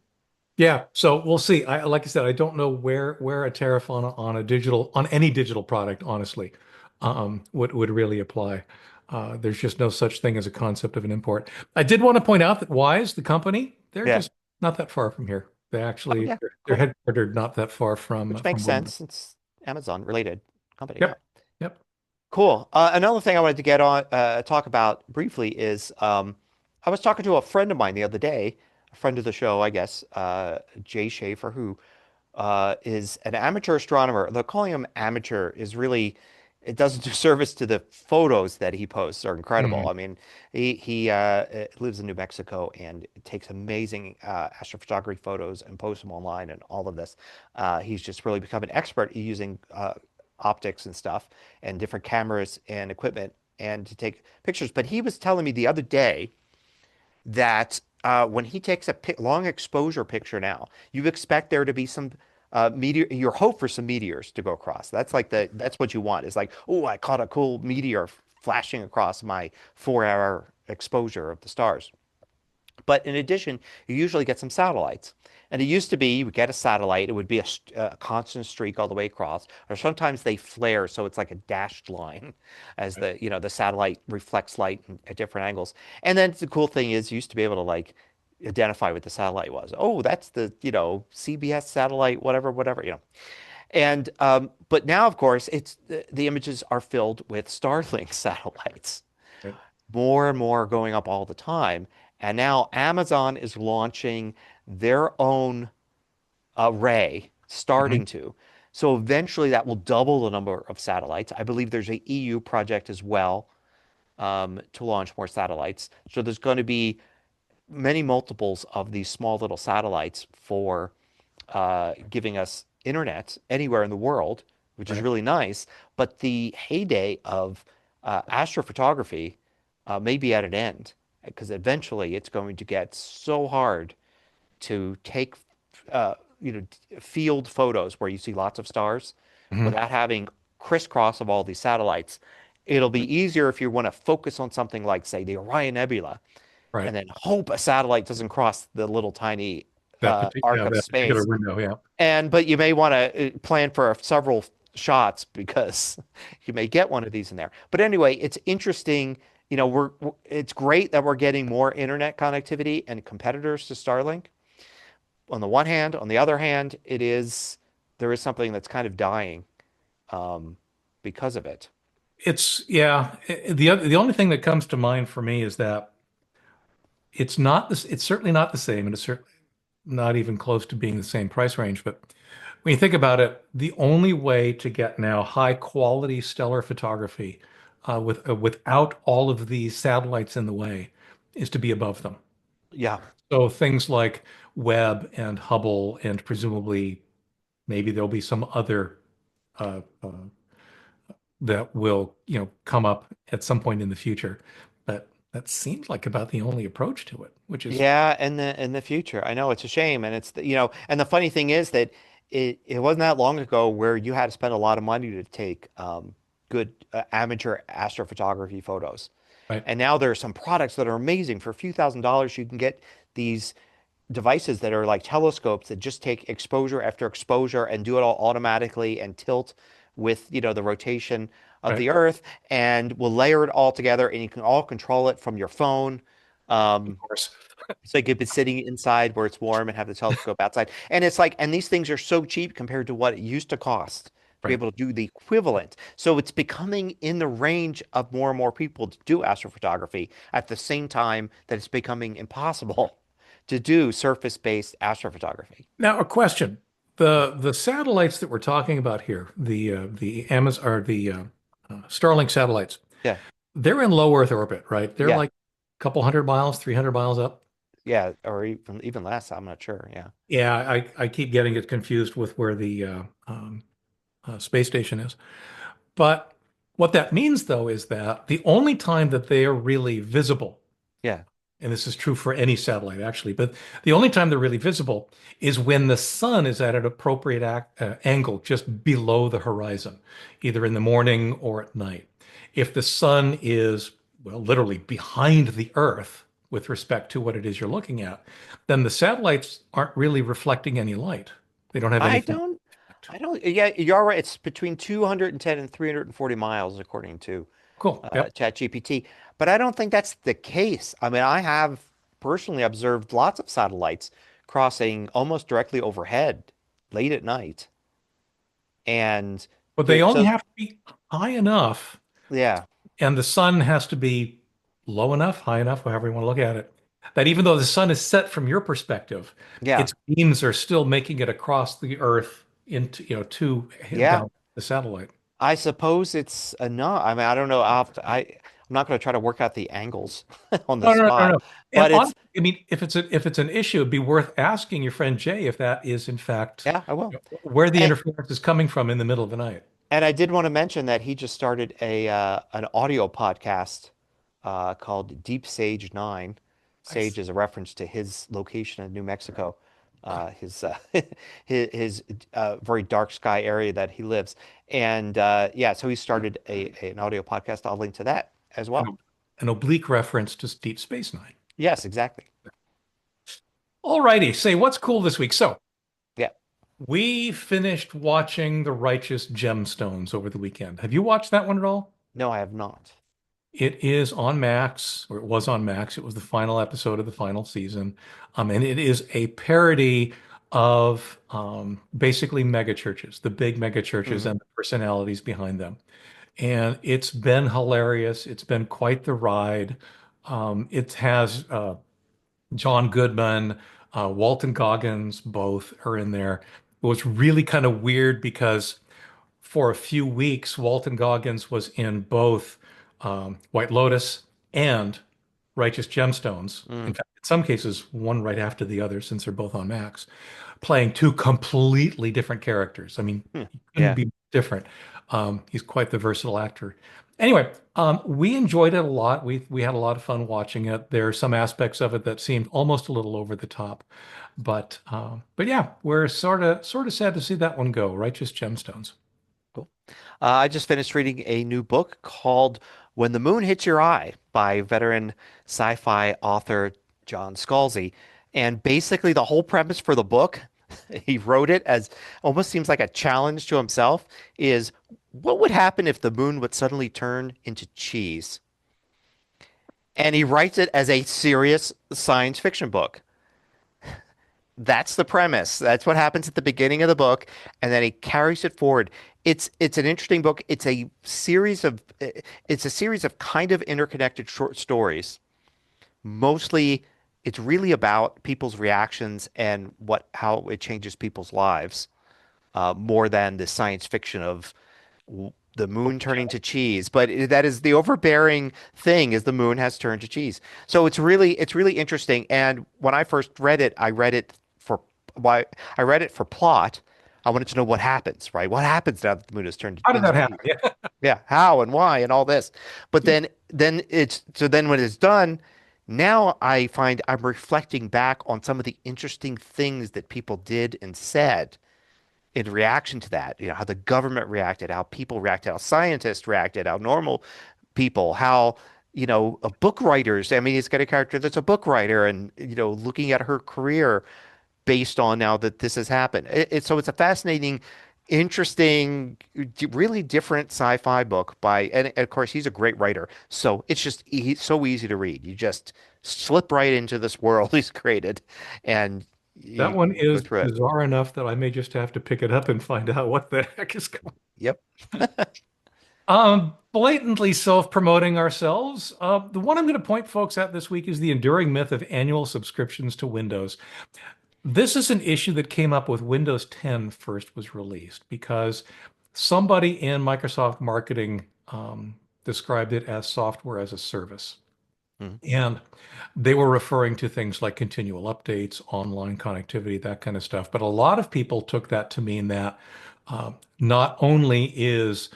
Yeah, so we'll see. Like I said, I don't know where a tariff on a digital on any digital product, honestly, would really apply. There's just no such thing as a concept of an import. I did want to point out that Wise, the company, they're yeah. just not that far from here. They Oh, actually yeah. they're Cool. headquartered not that far Which from makes where we sense. It's Amazon related company. Yeah. Yep. Yep. Cool. Another thing I wanted to get on talk about briefly is I was talking to a friend of mine the other day, a friend of the show, I guess, Jay Schaefer, who is an amateur astronomer. Though calling him amateur is really, it doesn't do service to the photos that he posts are incredible. Mhm. I mean, he lives in New Mexico and takes amazing astrophotography photos and posts them online and all of this. He's just really become an expert at using optics and stuff and different cameras and equipment and to take pictures. But he was telling me the other day that when he takes a long exposure picture now, you expect there to be some meteor. You hope for some meteors to go across. That's what you want. It's like, oh, I caught a cool meteor flashing across my 4 hour exposure of the stars. But in addition, you usually get some satellites. And it used to be you would get a satellite, it would be a constant streak all the way across, or sometimes they flare, so it's like a dashed line as the satellite reflects light at different angles. And then the cool thing is you used to be able to like identify what the satellite was. Oh, that's the CBS satellite, whatever, whatever. And but now, of course, the images are filled with Starlink satellites, Right. more and more going up all the time. And now Amazon is launching their own array, Mhm. starting to. So eventually that will double the number of satellites. I believe there's a EU project as well to launch more satellites. So there's going to be many multiples of these small little satellites for giving us internet anywhere in the world, which is Right. really nice. But the heyday of astrophotography may be at an end because eventually it's going to get so hard to take uh, field photos where you see lots of stars Mhm. without having crisscross of all these satellites. It'll be easier if you want to focus on something like, say, the Orion Nebula, Right. and then hope a satellite doesn't cross the little tiny arc Yeah, of that particular space. window. Yeah. But you may want to plan for several shots because you may get one of these in there. But anyway, it's interesting. It's great that we're getting more internet connectivity and competitors to Starlink. On the one hand, on the other hand, there is something that's kind of dying um, because of it. It's yeah. The only thing that comes to mind for me is that it's not this. It's certainly not the same, and it's certainly not even close to being the same price range. But when you think about it, the only way to get now high quality stellar photography without all of these satellites in the way is to be above them. Yeah. So things like Webb and Hubble, and presumably maybe there'll be some other uh, that will, come up at some point in the future. But that seems like about the only approach to it, which is Yeah, in the future. I know it's a shame, and and the funny thing is that it wasn't that long ago where you had to spend a lot of money to take good amateur astrophotography photos. right. And now there are some products that are amazing. For a few $1,000s, you can get these devices that are like telescopes that just take exposure after exposure and do it all automatically and tilt with, the rotation of Right. the Earth, and will layer it all together, and you can all control it from your phone. Of Um, course. so you could be sitting inside where it's warm and have the telescope outside. And it's like, and these things are so cheap compared to what it used to cost to be Right. able to do the equivalent. So it's becoming in the range of more and more people to do astrophotography at the same time that it's becoming impossible to do surface-based astrophotography. Now, a question. The satellites that we're talking about here, the Amazon or the Starlink satellites, Yeah. they're in low Earth orbit, right? They're Yeah. like a couple 100 miles, 300 miles up. Yeah. Or even less. I'm not sure. Yeah. Yeah, I keep getting it confused with where the space station is. But what that means, though, is that the only time that they are really visible, Yeah. and this is true for any satellite actually, but the only time they're really visible is when the sun is at an appropriate angle just below the horizon, either in the morning or at night. If the sun is, well, literally behind the Earth with respect to what it is you're looking at, then the satellites aren't really reflecting any light. They don't have I anything. don't, yeah, you're right. It's between 210 and 340 miles, according to Cool. Yep. ChatGPT. But I don't think that's the case. I mean, I have personally observed lots of satellites crossing almost directly overhead late at night. And But they there, only so have to be high enough, yeah, and the sun has to be low enough, high enough, however you want to look at it, that even though the sun is set from your perspective, yeah, its beams are still making it across the Earth into, to yeah. down the satellite. I suppose it's enough. I mean, I don't know. I'm not going to try to work out the angles on the No, no, no, spot, no. And but on, I mean, if it's an issue, it'd be worth asking your friend Jay if that is in fact yeah, I will. where the interference is coming from in the middle of the night. And I did want to mention that he just started a an audio podcast called Deep Sage 9. Sage Nice. is a reference to his location in New Mexico, his his very dark sky area that he lives. And yeah, so he started an audio podcast. I'll link to that as well. An oblique reference to Deep Space Nine. Yes, exactly. All righty. Say, what's cool this week? So, Yeah. we finished watching The Righteous Gemstones over the weekend. Have you watched that one at all? No, I have not. It is on Max, or it was on Max. It was the final episode of the final season. And it is a parody of basically mega churches, the big mega churches Hmm. and the personalities behind them. And it's been hilarious. It's been quite the ride. It has John Goodman, Walton Goggins, both are in there. It was really kind of weird because for a few weeks, Walton Goggins was in both White Lotus and Righteous Gemstones. Mm. In fact, in some cases, one right after the other, since they're both on Max, playing two completely different characters. I mean, Hmm. he couldn't Yeah. be different. He's quite the versatile actor. Anyway, we enjoyed it a lot. We had a lot of fun watching it. There are some aspects of it that seemed almost a little over the top, but yeah, we're sort of sad to see that one go. Righteous Gemstones. Cool. I just finished reading a new book called When the Moon Hits Your Eye by veteran sci-fi author John Scalzi. And basically, the whole premise for the book, he wrote it as almost seems like a challenge to himself, is what would happen if the moon would suddenly turn into cheese? And he writes it as a serious science fiction book. That's the premise. That's what happens at the beginning of the book, and then he carries it forward. It's an interesting book. It's a series of kind of interconnected short stories. Mostly, it's really about people's reactions and what how it changes people's lives, more than the science fiction of the moon turning to cheese. But that is the overbearing thing is the moon has turned to cheese. So it's really interesting. And when I first read it, I read it why I read it for plot. I wanted to know what happens, right? What happens now that the moon has turned How did that happen? into Yeah. yeah, how and why and all this. But then when it's done, now I find I'm reflecting back on some of the interesting things that people did and said in reaction to that. How the government reacted, how people reacted, how scientists reacted, how normal people, how book writers. I mean, he's got a character that's a book writer, and looking at her career based on now that this has happened. So it's a fascinating, interesting, really different sci-fi book and of course he's a great writer. So it's just so easy to read. You just slip right into this world he's created, and That you one go is through it. bizarre enough that I may just have to pick it up and find out what the heck is going Yep. on. Blatantly self-promoting ourselves. The one I'm going to point folks at this week is the enduring myth of annual subscriptions to Windows. This is an issue that came up with Windows 10 first was released because somebody in Microsoft marketing described it as software as a service. Mhm. And they were referring to things like continual updates, online connectivity, that kind of stuff. But a lot of people took that to mean that not only is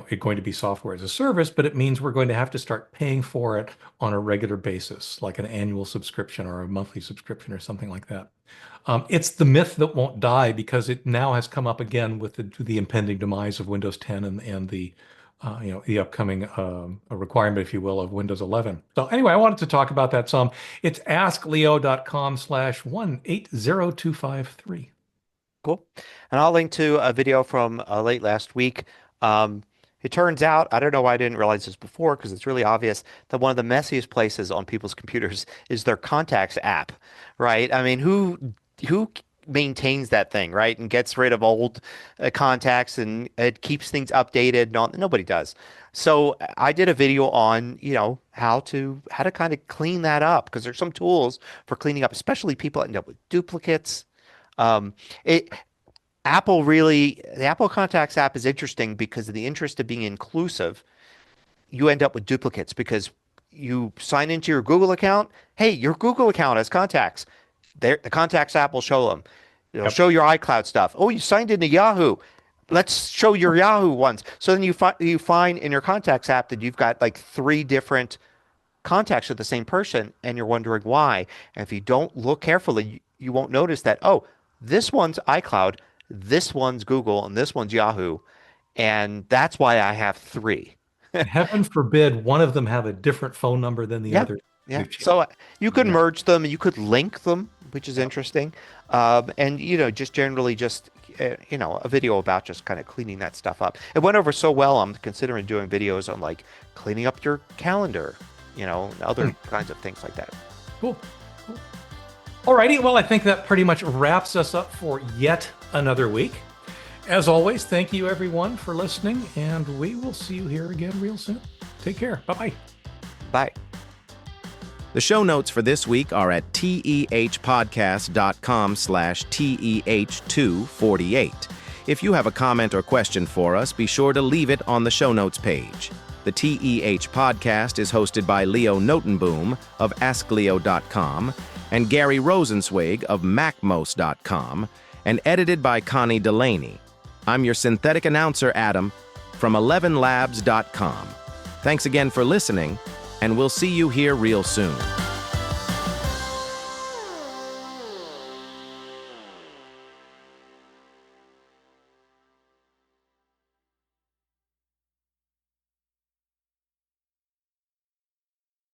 it going to be software as a service, but it means we're going to have to start paying for it on a regular basis, like an annual subscription or a monthly subscription or something like that. It's the myth that won't die because it now has come up again with the impending demise of Windows 10 and the the upcoming requirement, if you will, of Windows 11. So anyway, I wanted to talk about that some. It's askleo.com/180253. Cool. And I'll link to a video from late last week. It turns out, I don't know why I didn't realize this before, because it's really obvious that one of the messiest places on people's computers is their contacts app, right? I mean, who maintains that thing, right? And gets rid of old contacts, and it keeps things updated. Nobody does. So I did a video on, how to kind of clean that up, because there's some tools for cleaning up, especially people that end up with duplicates. The Apple Contacts app is interesting because of the interest of being inclusive. You end up with duplicates because you sign into your Google account. Hey, your Google account has contacts. The Contacts app will show them. It'll show your iCloud stuff. Oh, you signed into Yahoo. Let's show your Yahoo ones. So then you find in your Contacts app that you've got like 3 different contacts with the same person, and you're wondering why. And if you don't look carefully, you won't notice that, oh, this one's iCloud, this one's Google, and this one's Yahoo. And that's why I have 3. Heaven forbid one of them have a different phone number than the other. Yeah. So you could merge them, you could link them, which is interesting. And, just generally a video about just kind of cleaning that stuff up. It went over so well, I'm considering doing videos on like cleaning up your calendar, other kinds of things like that. Cool. Alrighty, well, I think that pretty much wraps us up for yet another week. As always, thank you everyone for listening, and we will see you here again real soon. Take care. Bye-bye. Bye. The show notes for this week are at tehpodcast.com/TEH248. If you have a comment or question for us, be sure to leave it on the show notes page. The TEH Podcast is hosted by Leo Notenboom of AskLeo.com and Gary Rosenzweig of MacMost.com, and edited by Connie Delaney. I'm your synthetic announcer, Adam, from 11labs.com. Thanks again for listening, and we'll see you here real soon.